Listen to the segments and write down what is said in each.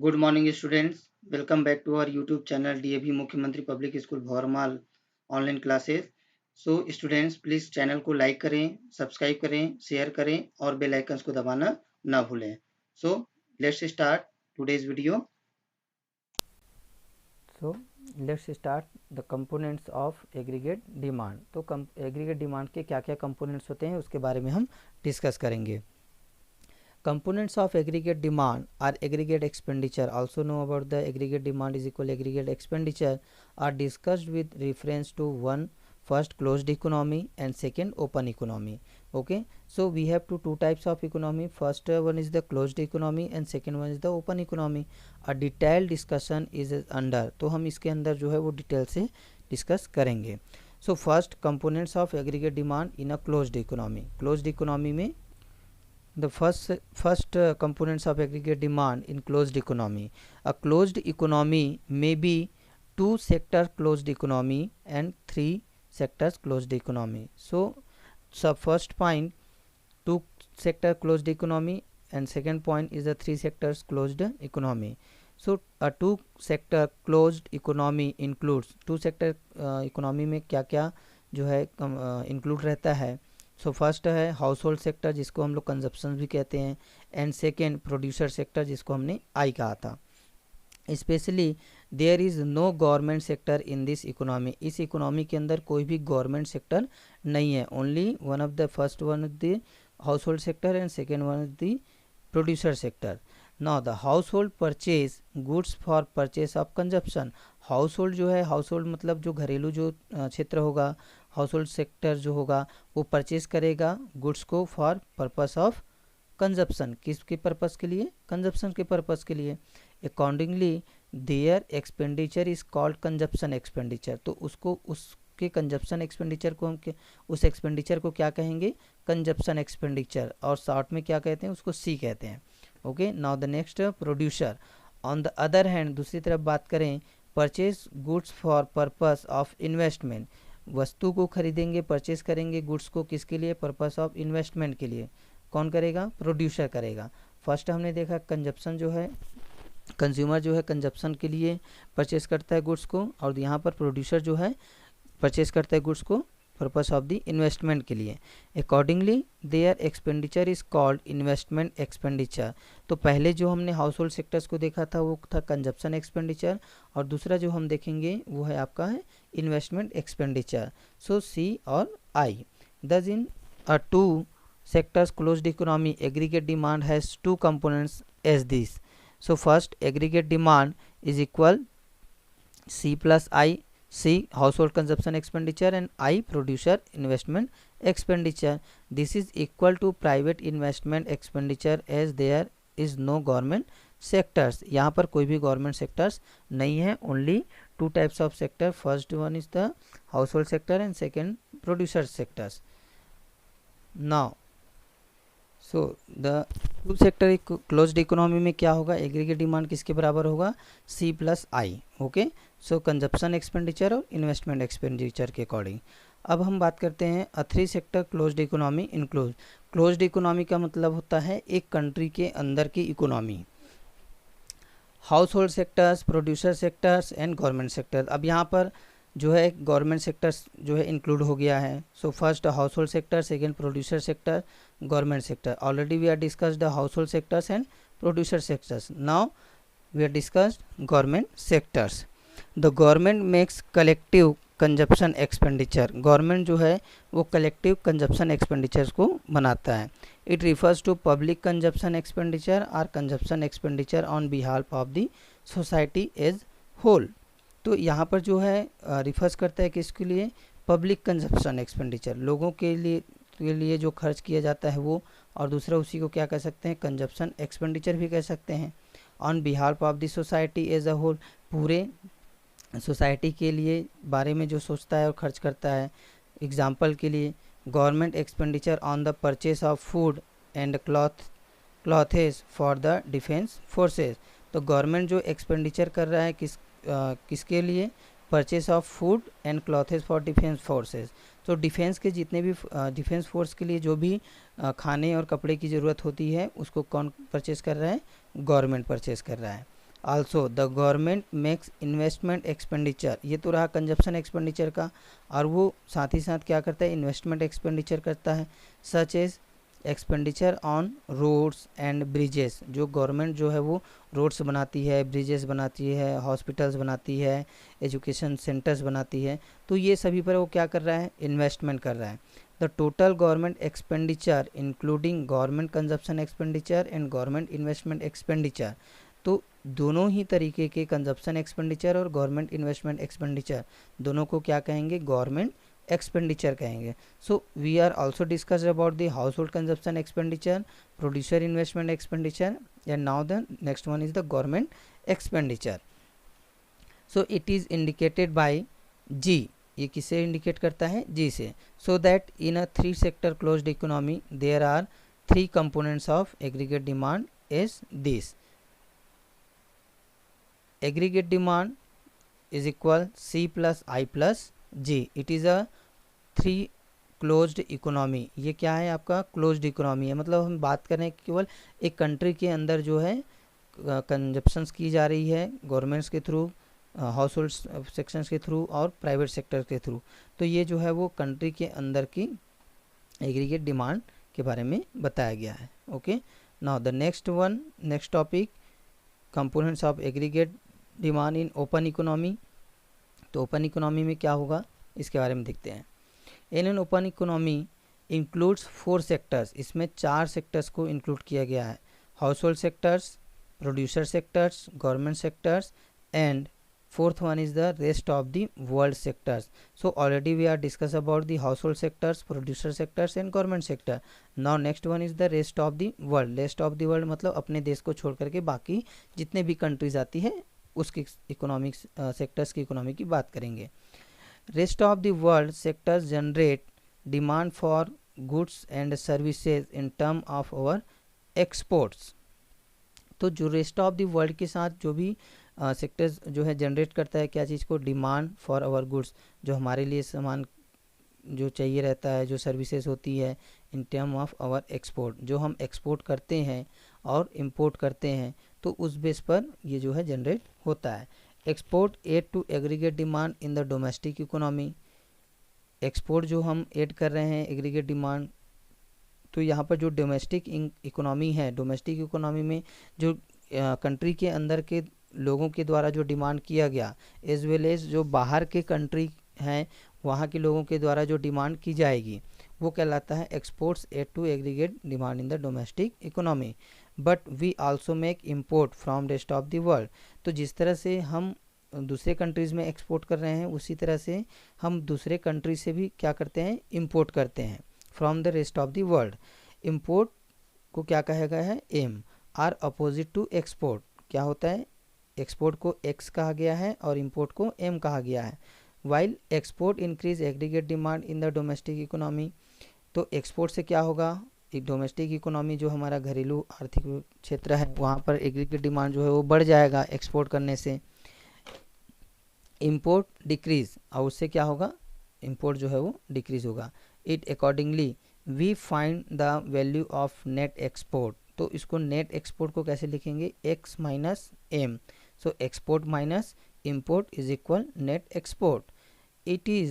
Good morning, students. Welcome back to our YouTube channel DAV Mukhyamantri public school Bhaurmal online classes. So students please channel को like करें, subscribe करें, share करें और bell icons को दबाना ना भूलें। So let's start today's video. So let's start the components of aggregate demand. तो एग्रीगेट डिमांड के क्या क्या कंपोनेंट्स होते हैं उसके बारे में हम डिस्कस करेंगे। Components of aggregate demand are aggregate expenditure, also know about the aggregate demand is equal aggregate expenditure, are discussed with reference to first closed economy and second open economy. Okay, so we have two types of economy. First one is the closed economy and second one is the open economy. A detailed discussion is under, तो हम इसके अंदर जो है वो detail से discuss करेंगे. So first components of aggregate demand in a closed economy. Closed economy में the first components of aggregate demand in closed economy. A closed economy may be two sector closed economy and three sectors closed economy. So first point, two sector closed economy, and second point is the three sectors closed economy. So a two sector closed economy includes two sector economy में क्या क्या जो है include रहता है. So first है household sector जिसको हम लोग कंजप्शन भी कहते हैं, एंड सेकेंड प्रोड्यूसर सेक्टर जिसको हमने आई कहा था. Specially there is no government sector in this economy. इस इकोनॉमी के अंदर कोई भी गवर्नमेंट सेक्टर नहीं है. Only one of the first one of the household sector and second one of the producer sector. Now the household purchase goods for purchase of consumption. Household जो है, house hold मतलब जो घरेलू जो क्षेत्र होगा, house hold sector जो होगा वो परचेज करेगा गुड्स को फॉर पर्पस ऑफ कंजप्शन. किसके पर्पस के लिए? कंजप्शन के पर्पस के लिए. Accordingly there expenditure is called consumption expenditure. तो उसको उसके कंजप्शन एक्सपेंडिचर को हम उस एक्सपेंडिचर को क्या कहेंगे? कंजप्शन एक्सपेंडिचर, और शॉर्ट में क्या कहते हैं? उसको सी कहते हैं. Okay, now the next producer. On the other hand दूसरी तरफ बात करें, purchase goods for purpose of investment. वस्तु को खरीदेंगे, परचेज करेंगे गुड्स को, किसके लिए? पर्पस ऑफ इन्वेस्टमेंट के लिए. कौन करेगा? प्रोड्यूसर करेगा. फर्स्ट हमने देखा कंजप्शन जो है, कंज्यूमर जो है कंजप्शन के लिए परचेज करता है गुड्स को, और यहाँ पर प्रोड्यूसर जो है परचेज करता है गुड्स को पर्पस ऑफ द इन्वेस्टमेंट के लिए. Accordingly there expenditure is called investment expenditure. तो पहले जो हमने हाउस होल्ड सेक्टर्स को देखा था वो था कंजप्शन एक्सपेंडिचर, और दूसरा जो हम देखेंगे वो है आपका है इन्वेस्टमेंट एक्सपेंडिचर. सो सी और आई. दस इन अ to sectors closed economy aggregate demand has two components as this. So first aggregate demand is equal C plus I. C household consumption expenditure and I producer investment expenditure. This is equal to private investment expenditure as there is no government sectors. यहाँ पर कोई भी government sectors नहीं है. Only two types of sector. First one is the household sector and second producer sectors. Now so the two sector closed economy में क्या होगा? Aggregate demand किसके बराबर होगा? सी प्लस आई. ओके, सो कंजप्शन एक्सपेंडिचर और investment expenditure के according. अब हम बात करते हैं a three sector closed economy include. Closed economy का मतलब होता है एक कंट्री के अंदर की economy. House hold sectors, producer sectors and government sector. अब यहाँ पर जो है गवर्नमेंट सेक्टर्स जो है इंक्लूड हो गया है. So first house hold sector, second producer sector, government sector. Already we have discussed the household sectors and producer sectors. Now we have discussed government sectors. The government makes collective consumption expenditure. Government जो है वो collective consumption expenditures को बनाता है. It refers to public consumption expenditure or consumption expenditure on behalf of the society as whole. तो यहाँ पर जो है रिफर्स करता है किसके लिए? पब्लिक कंजप्शन एक्सपेंडिचर, लोगों के लिए जो खर्च किया जाता है वो, और दूसरा उसी को क्या कह सकते हैं? कंजप्शन एक्सपेंडिचर भी कह सकते हैं. On behalf of the society as a whole, पूरे सोसाइटी के लिए बारे में जो सोचता है और खर्च करता है. एग्जाम्पल के लिए government expenditure on the purchase of food and clothes for the defence forces. तो गवर्नमेंट जो एक्सपेंडिचर कर रहा है किसके लिए? Purchase of food and clothes for defence forces. तो डिफेंस के जितने भी डिफेंस फोर्स के लिए जो भी खाने और कपड़े की ज़रूरत होती है उसको कौन परचेज़ कर रहा है? गवर्नमेंट परचेज़ कर रहा है. Also the government makes investment expenditure, ये तो रहा कंजप्शन एक्सपेंडिचर का, और वो साथ ही साथ क्या करता है, इन्वेस्टमेंट एक्सपेंडिचर करता है, such as expenditure on roads and bridges, जो गवर्नमेंट जो है वो रोड्स बनाती है, ब्रिजेस बनाती है, हॉस्पिटल्स बनाती है, एजुकेशन सेंटर्स बनाती है, तो ये सभी पर वो क्या कर रहा है, इन्वेस्टमेंट कर रहा है। The total government expenditure including government consumption expenditure and government investment expenditure, तो दोनों ही तरीके के कंजप्शन एक्सपेंडिचर और गवर्नमेंट इन्वेस्टमेंट एक्सपेंडिचर दोनों को क्या कहेंगे, गवर्नमेंट एक्सपेंडिचर कहेंगे। So we are also discussed about the household consumption expenditure, producer investment expenditure, and now the next one is the government expenditure. So it is indicated by G, ये किसे indicate करता है, G से। सो that in a 3 sector closed economy there are 3 components of aggregate demand is this, aggregate demand is equal C plus I plus G, it is a 3 closed economy. ये क्या है, आपका closed economy है, मतलब हम बात कर रहे हैं केवल एक कंट्री के अंदर जो है कंजप्शंस की जा रही है गवर्नमेंट्स के थ्रू, हाउस होल्ड सेक्शंस के थ्रू और प्राइवेट सेक्टर के थ्रू, तो ये जो है वो कंट्री के अंदर की एग्रीगेट डिमांड के बारे में बताया गया है। Okay, now the next topic, components of aggregate demand in open economy. तो ओपन इकोनॉमी में क्या होगा, इसके बारे में देखते हैं। In an open economy includes 4 sectors, इसमें 4 सेक्टर्स को इंक्लूड किया गया है, household sectors, producer sectors, government sectors, and fourth one is the rest of the world sectors. So already we are discuss about the household sectors, producer sectors and government sector. Now next one is the rest of the world. Rest of the world मतलब अपने देश को छोड़ करके बाकी जितने भी countries आती है उसकी इकोनॉमिक सेक्टर्स की इकोनॉमी की बात करेंगे। Rest of the world sectors generate demand for goods and services in term of our exports. तो जो रेस्ट ऑफ द वर्ल्ड के साथ जो भी सेक्टर्स जो है जनरेट करता है क्या चीज़ को, डिमांड फॉर आवर गुड्स, जो हमारे लिए सामान जो चाहिए रहता है, जो सर्विसेज होती है in term of our export, जो हम एक्सपोर्ट करते हैं और इंपोर्ट करते हैं, तो उस बेस पर ये जो है जनरेट होता है। Export add to aggregate demand in the domestic economy, export जो हम ऐड कर रहे हैं एग्रीगेट डिमांड, तो यहाँ पर जो डोमेस्टिक इकोनॉमी है, डोमेस्टिक इकोनॉमी में जो कंट्री के अंदर के लोगों के द्वारा जो डिमांड किया गया, एज वेल एज जो बाहर के कंट्री हैं वहाँ के लोगों के द्वारा जो डिमांड की जाएगी, वो कहलाता है exports add to aggregate demand in the domestic economy. But we also make import from rest of the world, तो जिस तरह से हम दूसरे कंट्रीज़ में एक्सपोर्ट कर रहे हैं उसी तरह से हम दूसरे कंट्री से भी क्या करते हैं, इम्पोर्ट करते हैं from the rest of the world. Import को क्या कहा गया है, M, are opposite to export. क्या होता है, एक्सपोर्ट को एक्स कहा गया है और इम्पोर्ट को एम कहा गया है। While export increase aggregate demand in the domestic economy, तो एक्सपोर्ट से क्या होगा, एक डोमेस्टिक इकोनॉमी जो हमारा घरेलू आर्थिक क्षेत्र है वहाँ पर एग्रीगेट डिमांड जो है वो बढ़ जाएगा एक्सपोर्ट करने से। इम्पोर्ट डिक्रीज, और उससे क्या होगा, इम्पोर्ट जो है वो डिक्रीज होगा। It accordingly we find the value of net export, तो इसको नेट एक्सपोर्ट को कैसे लिखेंगे, X minus M, so export minus import is equal net export. It is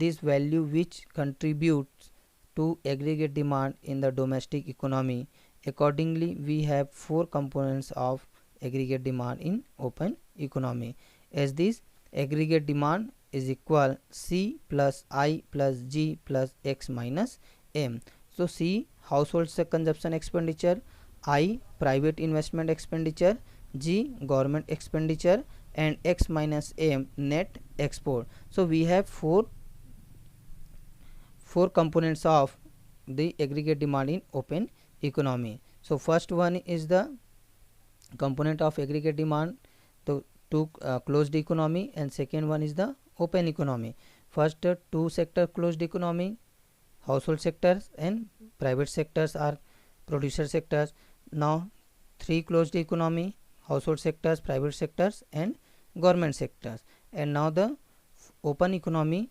this value which contributes to aggregate demand in the domestic economy. Accordingly, we have 4 components of aggregate demand in open economy. As this aggregate demand is equal C plus I plus G plus X minus M. So C household consumption expenditure, I private investment expenditure, G government expenditure, and X minus M net export. So we have four components of the aggregate demand in open economy. So first one is the component of aggregate demand to closed economy, and second one is the open economy. First 2 sector closed economy, household sectors and private sectors are producer sectors. Now 3 closed economy, household sectors, private sectors and government sectors. And now the open economy,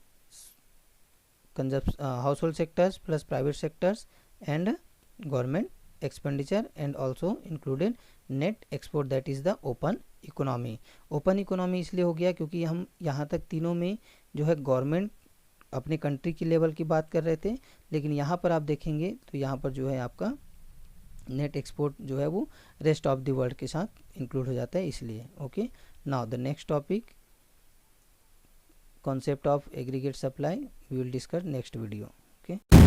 household sectors plus private sectors and government expenditure and also included net export, that is the open economy. Open economy इसलिए हो गया क्योंकि हम यहाँ तक तीनों में जो है गवर्नमेंट अपने कंट्री की लेवल की बात कर रहे थे, लेकिन यहाँ पर आप देखेंगे तो यहाँ पर जो है आपका नेट एक्सपोर्ट जो है वो रेस्ट ऑफ द वर्ल्ड के साथ इंक्लूड हो जाता है इसलिए. Okay, now the next topic, concept of aggregate supply, we will discuss next video. Okay.